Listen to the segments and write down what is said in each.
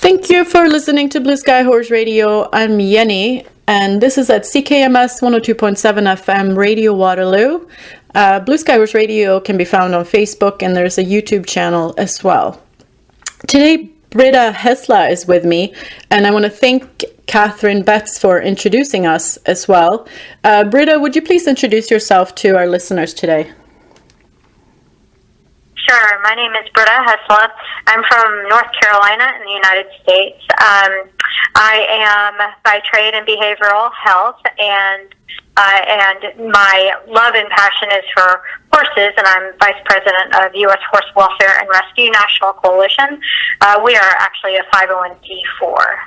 Thank you for listening to Blue Sky Horse Radio. I'm Jenny, and this is at CKMS 102.7 FM Radio Waterloo. Blue Sky Horse Radio can be found on Facebook, and there's a YouTube channel as well. Today, Britta Hesla is with me, and I want to thank Catherine Betts for introducing us as well. Britta, would you please introduce yourself to our listeners today? Sure. My name is Britta Hesla. I'm from North Carolina in the United States. I am by trade in behavioral health, and my love and passion is for horses, and I'm Vice President of U.S. Horse Welfare and Rescue National Coalition. We are actually a 501c4.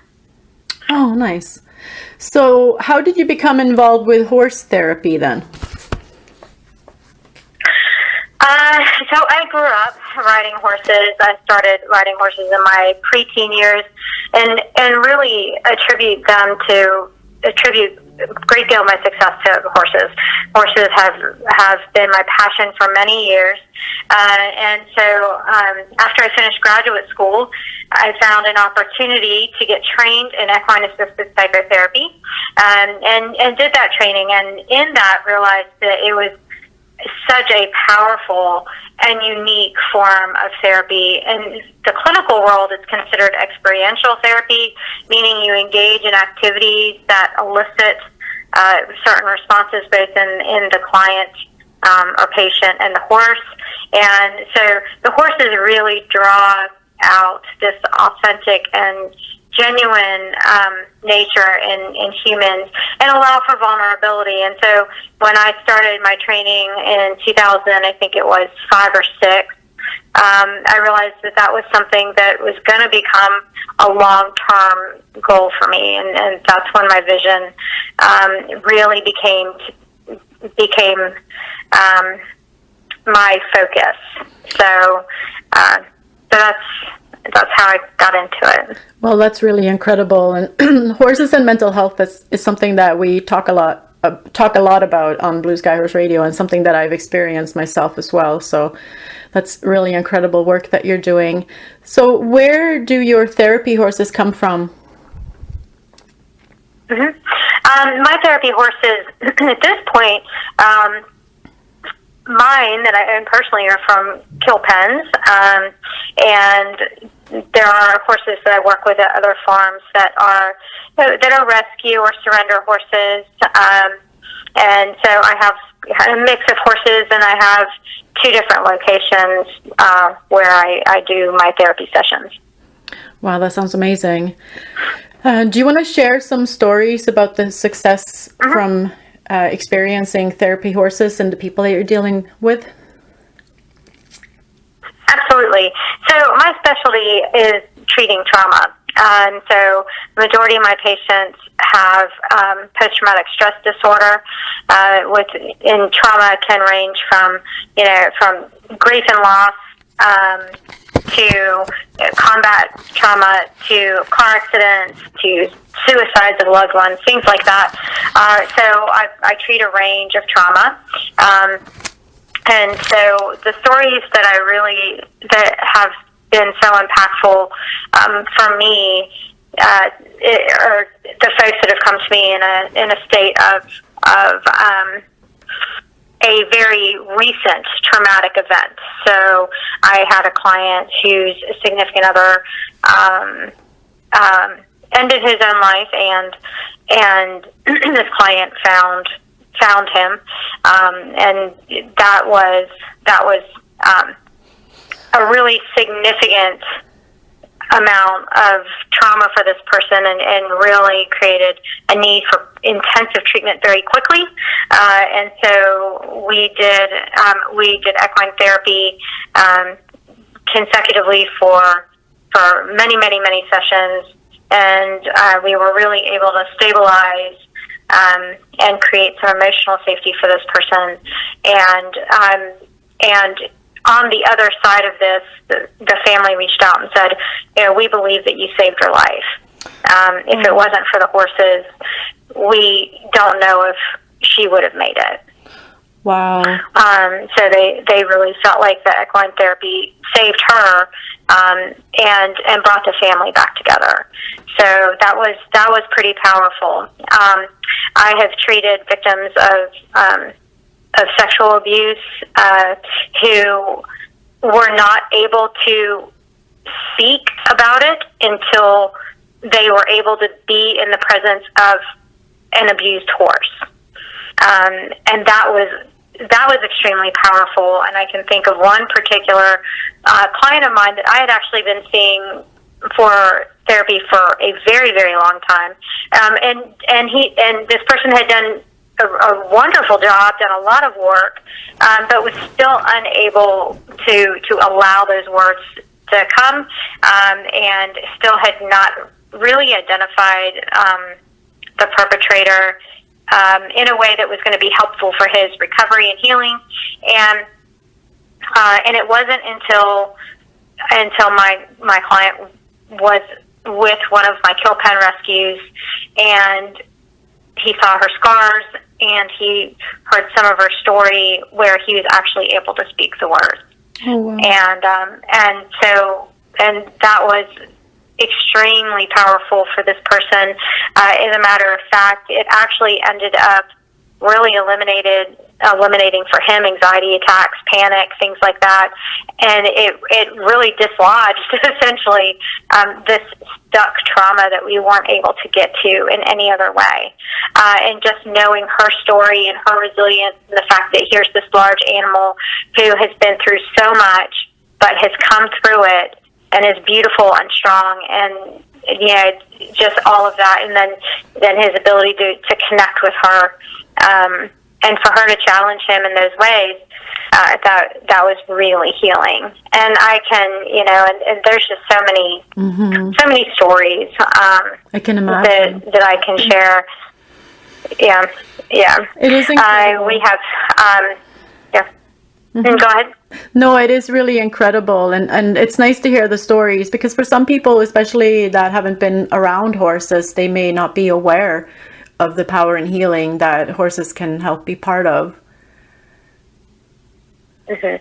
Oh, nice. So how did you become involved with horse therapy then? So I grew up riding horses. I started riding horses in my preteen years, and really attribute a great deal of my success to horses. Horses have been my passion for many years, and so after I finished graduate school, I found an opportunity to get trained in equine-assisted psychotherapy, and did that training, and in that realized that it was such a powerful and unique form of therapy. In the clinical world, it's considered experiential therapy, meaning you engage in activities that elicit certain responses both in the client or patient and the horse. And so the horses really draw out this authentic and genuine nature in humans and allow for vulnerability. And so when I started my training in 2000, I think it was 5 or 6, I realized that was something that was going to become a long-term goal for me, and that's when my vision really became my focus. So that's how I got into it. Well, that's really incredible. And horses and mental health is something that we talk a lot about on Blue Sky Horse Radio, and something that I've experienced myself as well. So that's really incredible work that you're doing. So where do your therapy horses come from? Mm-hmm. My therapy horses at this point, mine that I own personally are from killpens, and there are horses that I work with at other farms that are rescue or surrender horses, and so I have a mix of horses, and I have 2 different locations where I do my therapy sessions. Wow, that sounds amazing. Do you want to share some stories about the success from experiencing therapy horses and the people that you're dealing with? Absolutely. So my specialty is treating trauma. And so the majority of my patients have post-traumatic stress disorder, and trauma can range from grief and loss to combat trauma, to car accidents, to suicides of loved ones, things like that. So I treat a range of trauma. And so the stories that have been so impactful for me are the folks that have come to me in a state of a very recent traumatic event. So I had a client whose significant other ended his own life, and this client found him, and that was a really significant amount of trauma for this person, and really created a need for intensive treatment very quickly. And so we did equine therapy consecutively for many sessions, and we were really able to stabilize and create some emotional safety for this person. And on the other side of this, the family reached out and said, we believe that you saved her life. If it wasn't for the horses, we don't know if she would have made it. Wow. So they really felt like the equine therapy saved her, and brought the family back together. So that was pretty powerful. I have treated victims of sexual abuse who were not able to speak about it until they were able to be in the presence of an abused horse, and that was extremely powerful. And I can think of one particular client of mine that I had actually been seeing for therapy for a very, very long time, and this person had done a wonderful job, done a lot of work, but was still unable to allow those words to come, and still had not really identified the perpetrator in a way that was going to be helpful for his recovery and healing. And it wasn't until my client was with one of my killpen rescues, and he saw her scars, and he heard some of her story where he was actually able to speak the words. Oh, wow. And that was extremely powerful for this person. As a matter of fact, it actually ended up really eliminating for him anxiety attacks, panic, things like that, and it really dislodged essentially this stuck trauma that we weren't able to get to in any other way. And just knowing her story and her resilience, and the fact that here's this large animal who has been through so much but has come through it and is beautiful and strong, and just all of that, and then his ability to connect with her, and for her to challenge him in those ways, that was really healing. And I can, and there's just so many stories. I can imagine that I can share. Yeah. It is incredible. We have, Go ahead. No, it is really incredible, and it's nice to hear the stories, because for some people, especially that haven't been around horses, they may not be aware of the power and healing that horses can help be part of. Mm-hmm.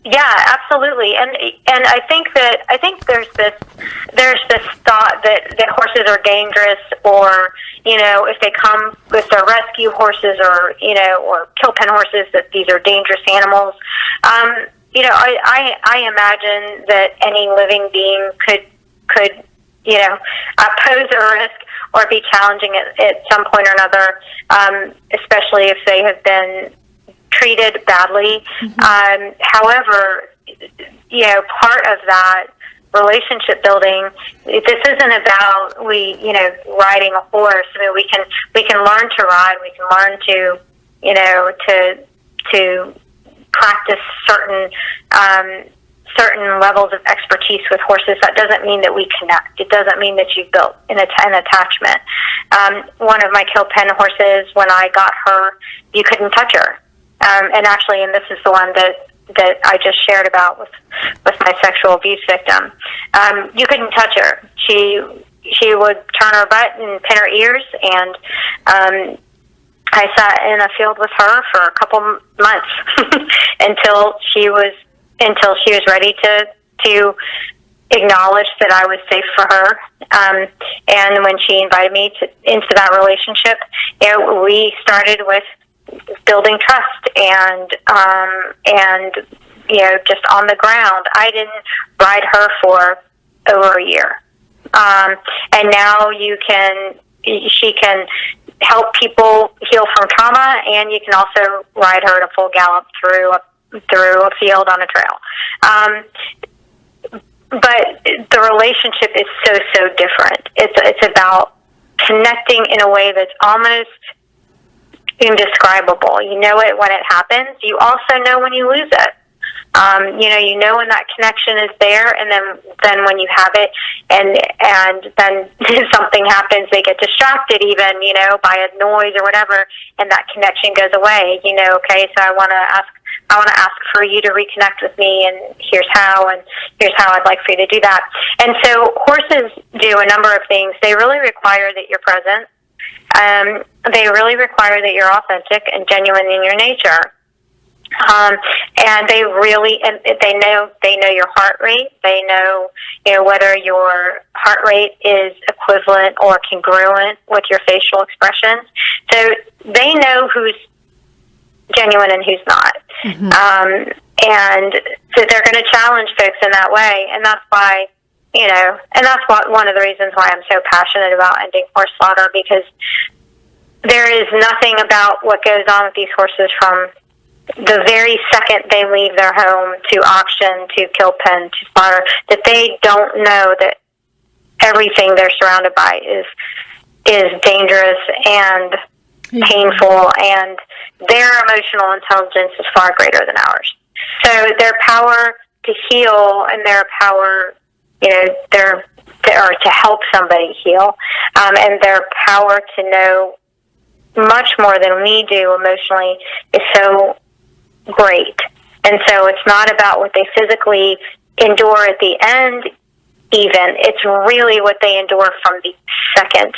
Yeah, absolutely, and I think there's this thought that horses are dangerous, or if they come with their rescue horses, or killpen horses, that these are dangerous animals. I imagine that any living being could pose a risk or be challenging at some point or another, especially if they have been treated badly. However, part of that relationship building, this isn't about riding a horse. I mean, we can learn to ride. We can learn to practice certain levels of expertise with horses. That doesn't mean that we connect. It doesn't mean that you've built an attachment. One of my killpen horses, when I got her, you couldn't touch her. And this is the one that I just shared about with my sexual abuse victim. You couldn't touch her. She would turn her butt and pin her ears, and I sat in a field with her for a couple months until she was ready to acknowledge that I was safe for her. And when she invited me into that relationship, we started with building trust and just on the ground. I didn't ride her for over a year, and now she can help people heal from trauma, and you can also ride her at a full gallop through a field on a trail. But the relationship is so different. It's about connecting in a way that's almost indescribable. You know it when it happens. You also know when you lose it. You know when that connection is there, and then when you have it, and then something happens, they get distracted, even by a noise or whatever, and that connection goes away. Okay, so I want to ask for you to reconnect with me, and here's how I'd like for you to do that. And so horses do a number of things. They really require that you're present. They really require that you're authentic and genuine in your nature. And they know your heart rate. They know, whether your heart rate is equivalent or congruent with your facial expressions. So they know who's genuine and who's not. Mm-hmm. And so they're going to challenge folks in that way. And that's why, and that's one of the reasons why I'm so passionate about ending horse slaughter, because there is nothing about what goes on with these horses from the very second they leave their home to auction, to kill pen, to slaughter, that they don't know that everything they're surrounded by is dangerous and painful, and their emotional intelligence is far greater than ours. So their power to heal and their power, or to help somebody heal, and their power to know much more than we do emotionally is so great. And so it's not about what they physically endure at the end even. It's really what they endure from the second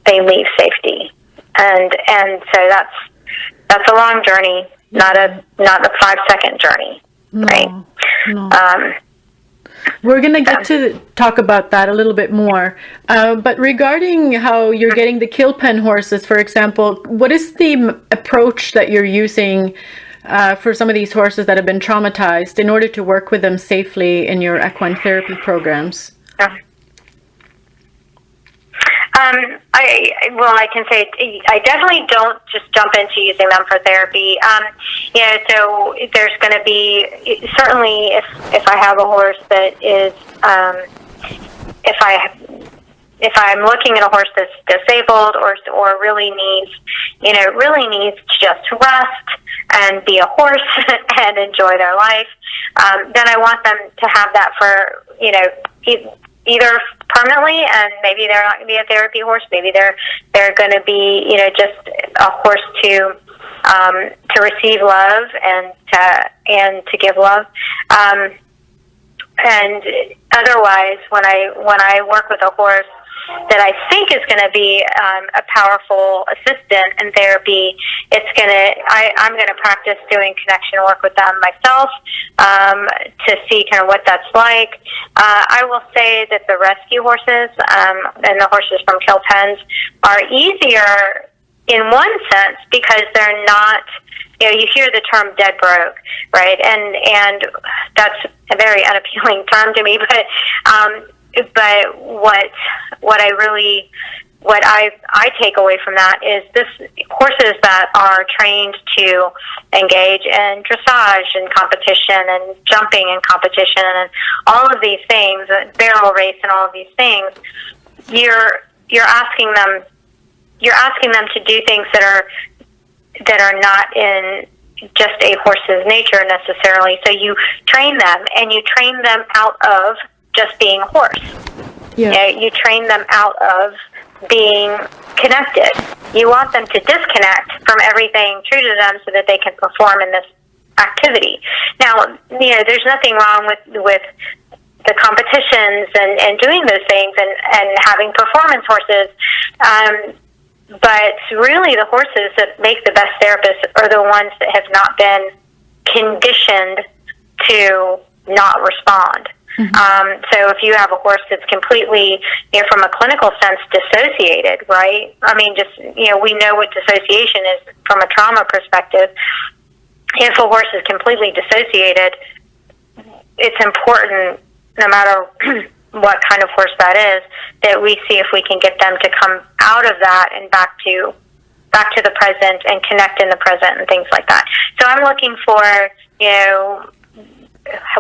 they leave safety. And so that's a long journey, not a 5-second journey, right? No. We're going to get to talk about that a little bit more. But regarding how you're getting the kill pen horses, for example, what is the approach that you're using for some of these horses that have been traumatized in order to work with them safely in your equine therapy programs? I can say I definitely don't just jump into using them for therapy. So there's going to be, certainly if I have a horse that is, if I'm looking at a horse that's disabled or really needs to just rest and be a horse and enjoy their life, then I want them to have that for, either permanently, and maybe they're not going to be a therapy horse. Maybe they're going to be, just a horse to receive love and to give love. And otherwise, when I work with a horse that I think is going to be a powerful assistant in therapy, I'm going to practice doing connection work with them myself to see kind of what that's like. I will say that the rescue horses and the horses from kill pens are easier in one sense because they're not, you hear the term dead broke, right? And that's a very unappealing term to me, but what I take away from that is horses that are trained to engage in dressage and competition and jumping and competition and all of these things, barrel race and all of these things, you're asking them to do things that are not in just a horse's nature necessarily. So you train them, and you train them out of just being a horse. Yeah. You train them out of being connected. You want them to disconnect from everything true to them so that they can perform in this activity. Now, there's nothing wrong with the competitions and doing those things and having performance horses. But really the horses that make the best therapists are the ones that have not been conditioned to not respond. Mm-hmm. So if you have a horse that's completely, from a clinical sense, dissociated, right? I mean, just, we know what dissociation is from a trauma perspective. If a horse is completely dissociated, it's important, no matter what kind of horse that is, that we see if we can get them to come out of that and back to the present and connect in the present and things like that. So I'm looking for,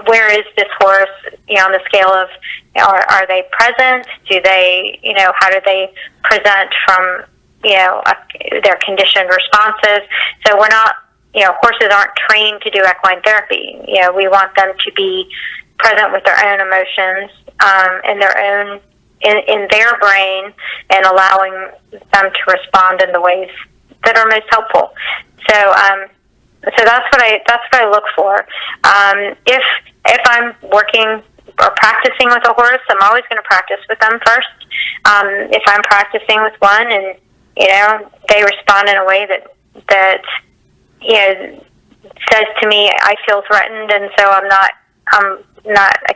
where is this horse, on the scale of, are they present? Do they, how do they present from, their conditioned responses? So we're not, horses aren't trained to do equine therapy. We want them to be present with their own emotions, and their own, in their brain, and allowing them to respond in the ways that are most helpful. So that's what I look for. If I'm working or practicing with a horse, I'm always going to practice with them first. If I'm practicing with one and they respond in a way that says to me, I feel threatened, and so I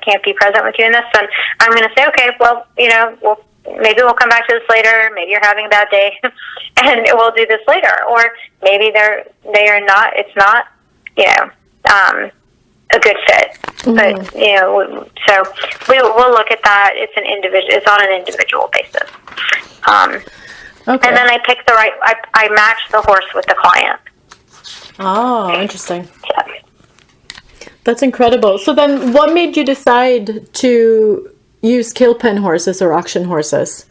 can't be present with you in this. And I'm going to say, okay, well, maybe we'll come back to this later. Maybe you're having a bad day, and we'll do this later. Or maybe they are not. It's not, a good fit. Mm-hmm. But so we'll look at that. It's on an individual basis. Okay. And then I pick I match the horse with the client. Oh, interesting. Yeah. That's incredible. So then what made you decide to use killpen horses or auction horses?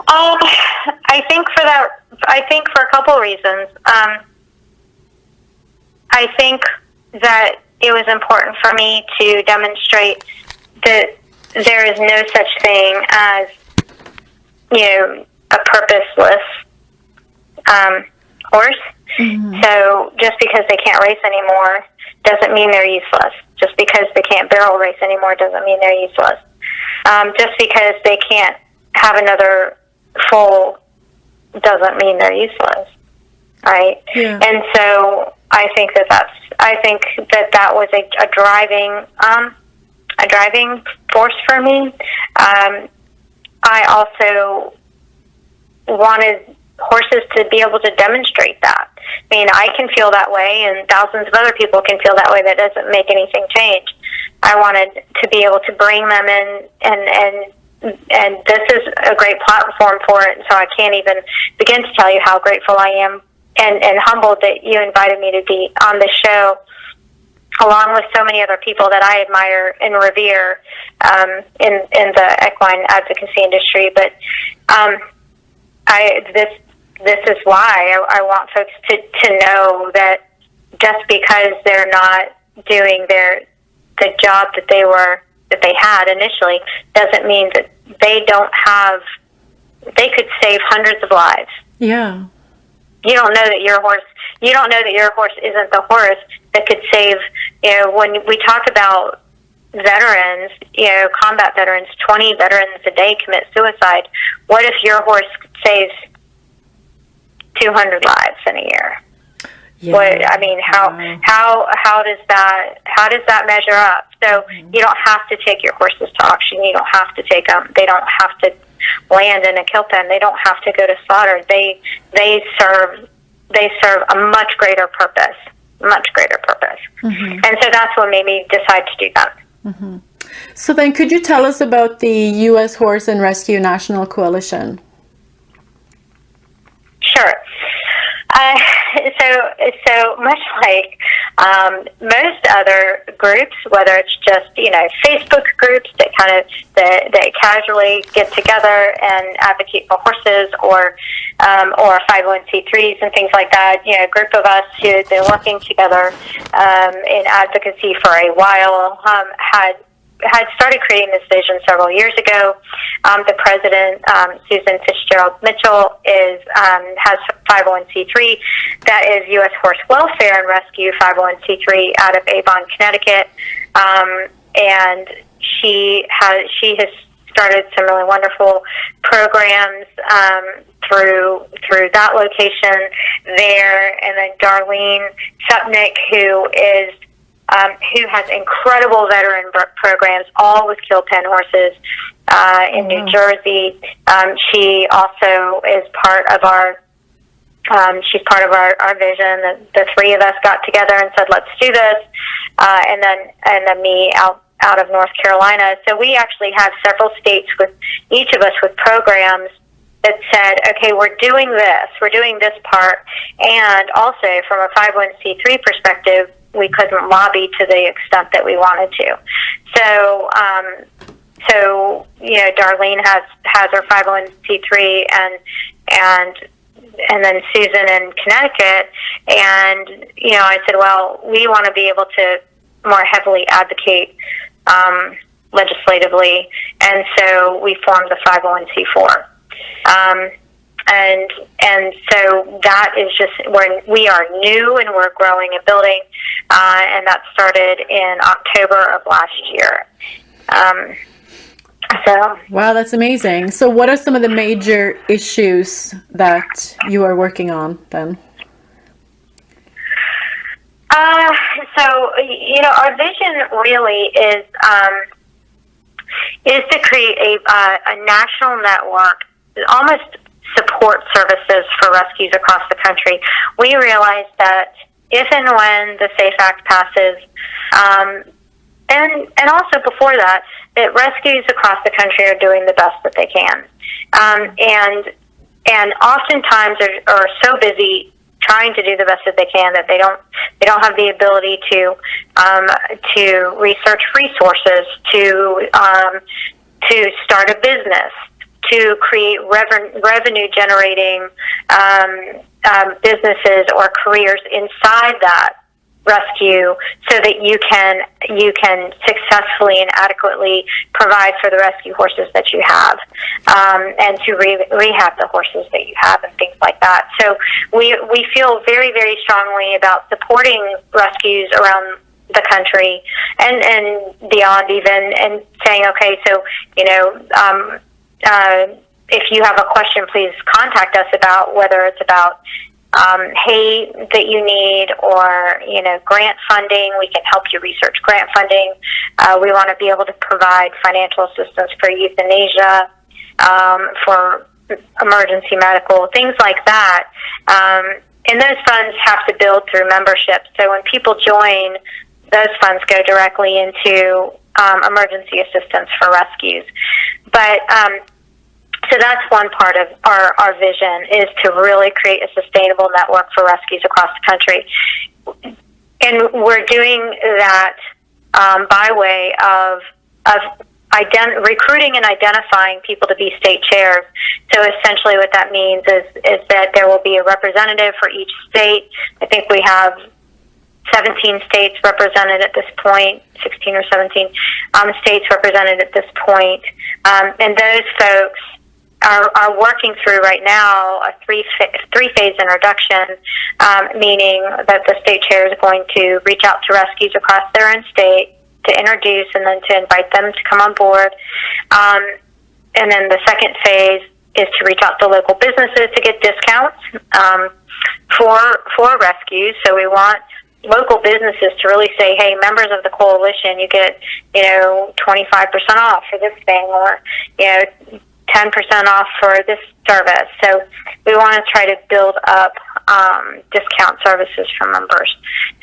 I think for a couple of reasons. I think that it was important for me to demonstrate that there is no such thing as, a purposeless horse. Mm-hmm. So just because they can't race anymore doesn't mean they're useless. Just because they can't barrel race anymore doesn't mean they're useless. Just because they can't have another foal doesn't mean they're useless, right? Yeah. And so I think that was a driving force for me. I also wanted horses to be able to demonstrate that. I mean, I can feel that way, and thousands of other people can feel that way. That doesn't make anything change. I wanted to be able to bring them in, and this is a great platform for it. So I can't even begin to tell you how grateful I am and humbled that you invited me to be on the show, along with so many other people that I admire and revere in the equine advocacy industry. But this is why I want folks to know that just because they're not doing the job that they had initially doesn't mean that they could save hundreds of lives. Yeah. You don't know that your horse isn't the horse that could save, when we talk about veterans, combat veterans, 20 veterans a day commit suicide. What if your horse saves 200 lives in a year? Yeah. How does that measure up? So you don't have to take your horses to auction. You don't have to take them. They don't have to land in a killpen. They don't have to go to slaughter. They serve a much greater purpose. Mm-hmm. And so that's what made me decide to do that. Mm-hmm. So then, could you tell us about the U.S. Horse and Rescue National Coalition? Sure. So much like most other groups, whether it's just Facebook groups that casually get together and advocate for horses, or 501c3s and things like that. A group of us who had been working together in advocacy for a while had started creating this vision several years ago. The president, Susan Fitzgerald Mitchell, has 501c3 that is U.S. Horse Welfare and Rescue 501c3 out of Avon, Connecticut, and she has started some really wonderful programs through that location there, and then Darlene Supnick, who has incredible veteran programs, all with killpen horses in New Jersey. She also is part of our vision. The three of us got together and said, let's do this. And then me out of North Carolina. So we actually have several states with each of us with programs that said, okay, we're doing this part. And also from a 501c3 perspective, we couldn't lobby to the extent that we wanted to. So Darlene has her 501c3 and then Susan in Connecticut, and I said, well, we want to be able to more heavily advocate legislatively, and so we formed the 501c4. And so that is just when we are new and we're growing and building, and that started in October of last year. So, Wow, that's amazing. So what are some of the major issues that you are working on then? our vision really is to create a national network, almost support services for rescues across the country. We realize that if and when the SAFE Act passes, and also before that rescues across the country are doing the best that they can, and oftentimes are so busy trying to do the best that they can that they don't have the ability to research resources, to start a business, to create revenue generating businesses or careers inside that rescue, so that you can successfully and adequately provide for the rescue horses that you have, and to rehab the horses that you have and things like that. So we feel very, very strongly about supporting rescues around the country and beyond even, and saying, okay, so if you have a question, please contact us about whether it's about hay that you need, or grant funding. We can help you research grant funding. We want to be able to provide financial assistance for euthanasia, for emergency medical, things like that. And those funds have to build through membership. So when people join, those funds go directly into emergency assistance for rescues. But so that's one part of our vision, is to really create a sustainable network for rescues across the country. And we're doing that by way of recruiting and identifying people to be state chairs. So essentially what that means is that there will be a representative for each state. I think we have 17 states represented at this point, 16 or 17 states represented at this point. And those folks are working through right now a three-phase introduction, meaning that the state chair is going to reach out to rescues across their own state to introduce and then to invite them to come on board. And then the second phase is to reach out to local businesses to get discounts for rescues. So we want local businesses to really say, hey, members of the coalition, you get 25% off for this thing, or 10% off for this service. So we want to try to build up discount services for members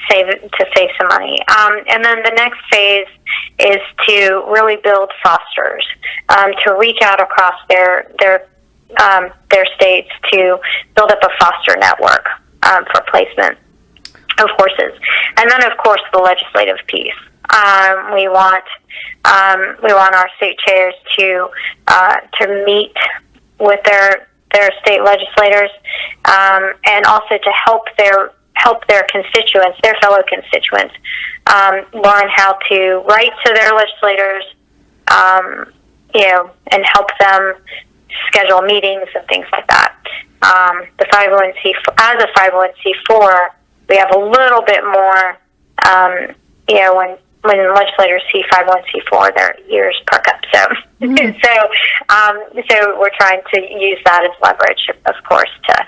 to save some money. And then the next phase is to really build fosters, to reach out across their states to build up a foster network for placement of horses. And then, of course, the legislative piece. We want our state chairs to meet with their state legislators, and also to help their constituents, their fellow constituents, learn how to write to their legislators, and help them schedule meetings and things like that. The 501c, as a 501c4, we have a little bit more, when legislators see 501c4, their ears perk up. So, so we're trying to use that as leverage, of course, to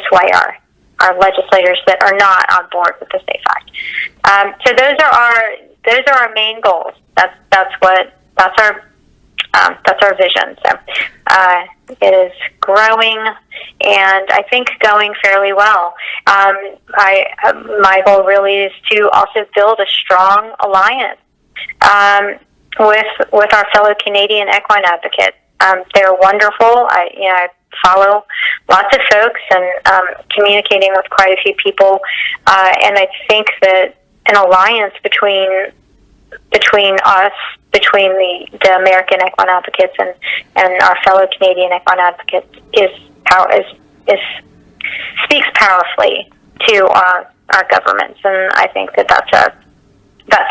sway our legislators that are not on board with the SAFE Act. So those are our main goals. That's our vision. So it is growing, and I think going fairly well. My goal really is to also build a strong alliance with our fellow Canadian equine advocates. They're wonderful. I follow lots of folks and communicating with quite a few people, and I think that an alliance between us, between the American equine advocates and our fellow Canadian equine advocates speaks powerfully to our governments, and I think that's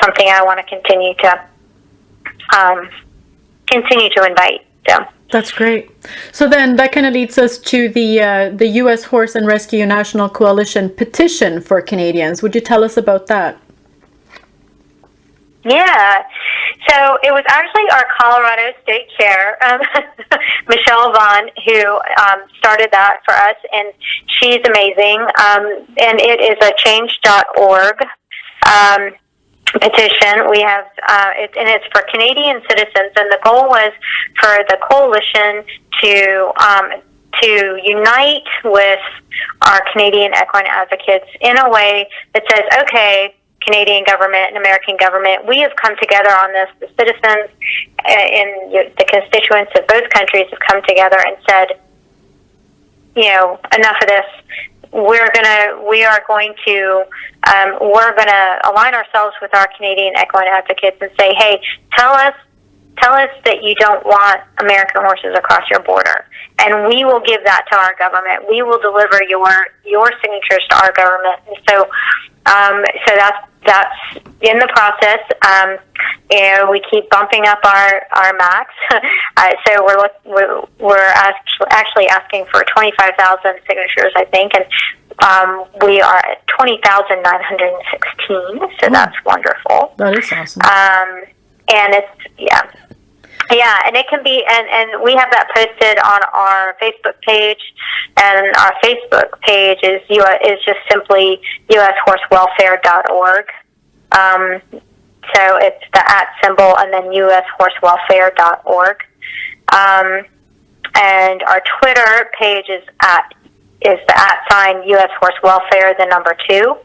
something I want to continue to invite. So. That's great. So then that kind of leads us to the U.S. Horse and Rescue National Coalition Petition for Canadians. Would you tell us about that? Yeah. So it was actually our Colorado State Chair, Michelle Vaughn, who started that for us, and she's amazing. And it is a change.org petition. We have, it's for Canadian citizens, and the goal was for the coalition to unite with our Canadian equine advocates in a way that says, okay, Canadian government and American government, we have come together on this. The citizens in the constituents of both countries have come together and said, enough of this. We're gonna align ourselves with our Canadian equine advocates and say, hey, tell us that you don't want American horses across your border, and we will give that to our government. We will deliver your signatures to our government. And so that's in the process. We keep bumping up our max. So we're actually asking for 25,000 signatures, I think, and we are at 20,916. So that's wonderful. That is awesome. And it's and it can be, and we have that posted on our Facebook page, and our Facebook page is just simply ushorsewelfare.org. So it's the @ symbol and then ushorsewelfare.org. And our Twitter page is the @ @USHorseWelfare, the number 2.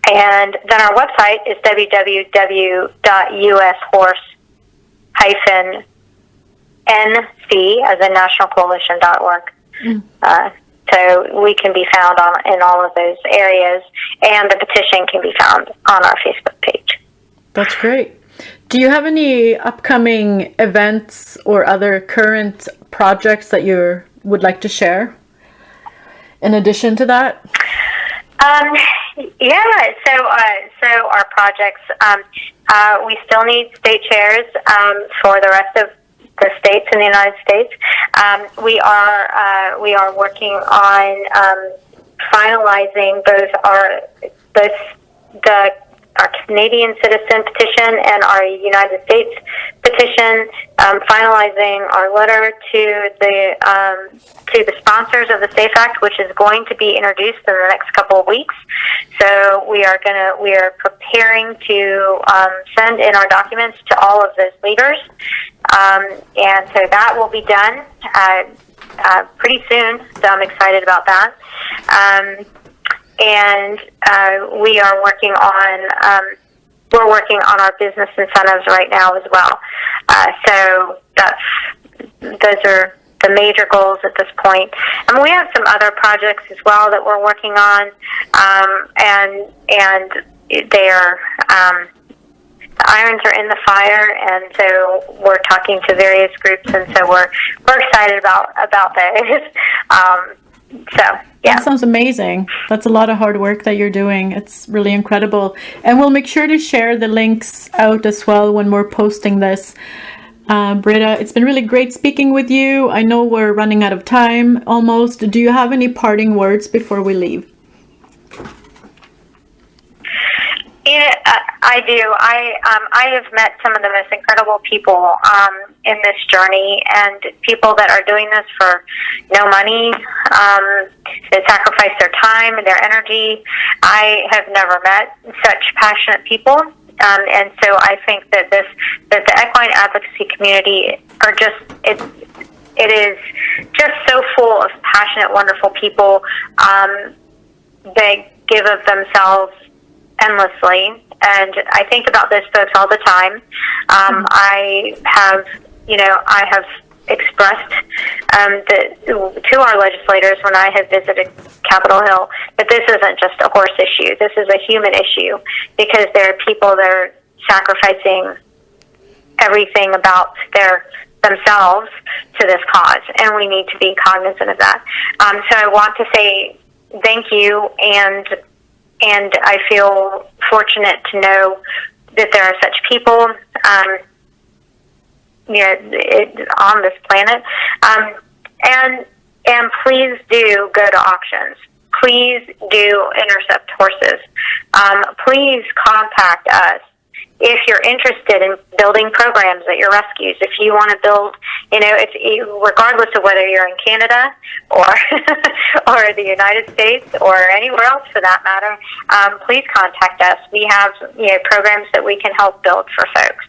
And then our website is www.ushorse-nc, as in nationalcoalition.org. So we can be found in all of those areas, and the petition can be found on our Facebook page. That's great. Do you have any upcoming events or other current projects that you would like to share in addition to that? So our projects, we still need state chairs for the rest of the states in the United States. We are working on finalizing both our Canadian citizen petition and our United States petition, finalizing our letter to the sponsors of the SAFE Act, which is going to be introduced in the next couple of weeks. So we are preparing to send in our documents to all of those leaders, and so that will be done pretty soon. So I'm excited about that. And we are working on our business incentives right now as well. So those are the major goals at this point. And we have some other projects as well that we're working on, and they are the irons are in the fire, and so we're talking to various groups, and so we're excited about those. Yeah. That sounds amazing. That's a lot of hard work that you're doing. It's really incredible. And we'll make sure to share the links out as well when we're posting this. Britta, it's been really great speaking with you. I know we're running out of time almost. Do you have any parting words before we leave? I do. I have met some of the most incredible people in this journey, and people that are doing this for no money, that sacrifice their time and their energy. I have never met such passionate people, and so I think that the equine advocacy community it is just so full of passionate, wonderful people. They give of themselves endlessly, and I think about those folks all the time. I have expressed to our legislators when I have visited Capitol Hill that this isn't just a horse issue. This is a human issue, because there are people that are sacrificing everything about themselves to this cause, and we need to be cognizant of that. So I want to say thank you, and I feel fortunate to know that there are such people on this planet. And please do go to auctions. please do intercept horses. Please contact us if you're interested in building programs at your rescues. If you want to build, regardless of whether you're in Canada or or the United States or anywhere else for that matter, please contact us. We have programs that we can help build for folks.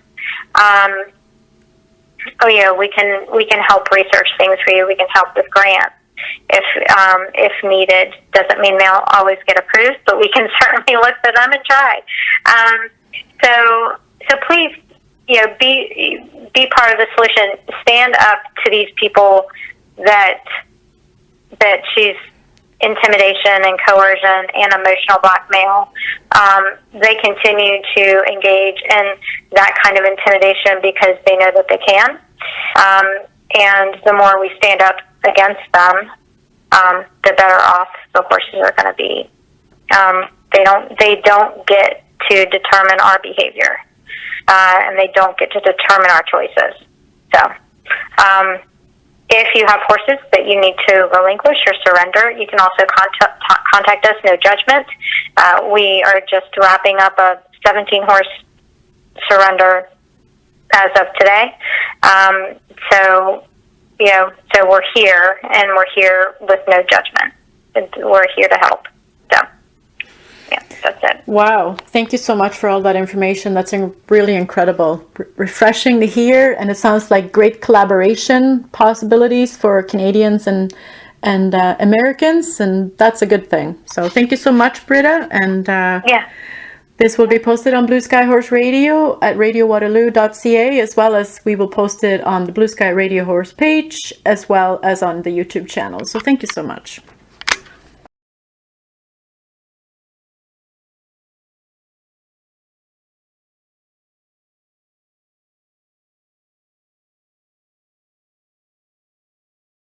We can help research things for you. We can help with grants if needed. Doesn't mean they'll always get approved, but we can certainly look for them and try. So please, be part of the solution. Stand up to these people that choose intimidation and coercion and emotional blackmail. They continue to engage in that kind of intimidation because they know that they can. And the more we stand up against them, the better off the horses are going to be. They don't get to determine our behavior, and they don't get to determine our choices. So, if you have horses that you need to relinquish or surrender, you can also contact us. No judgment. We are just wrapping up a 17-horse surrender as of today. So we're here, and we're here with no judgment. We're here to help. So, yeah, that's it. Wow. Thank you so much for all that information. That's really incredible. Refreshing to hear, and it sounds like great collaboration possibilities for Canadians and Americans, and that's a good thing. So thank you so much, Britta. And this will be posted on Blue Sky Horse Radio at radiowaterloo.ca, as well as we will post it on the Blue Sky Radio Horse page, as well as on the YouTube channel. So thank you so much.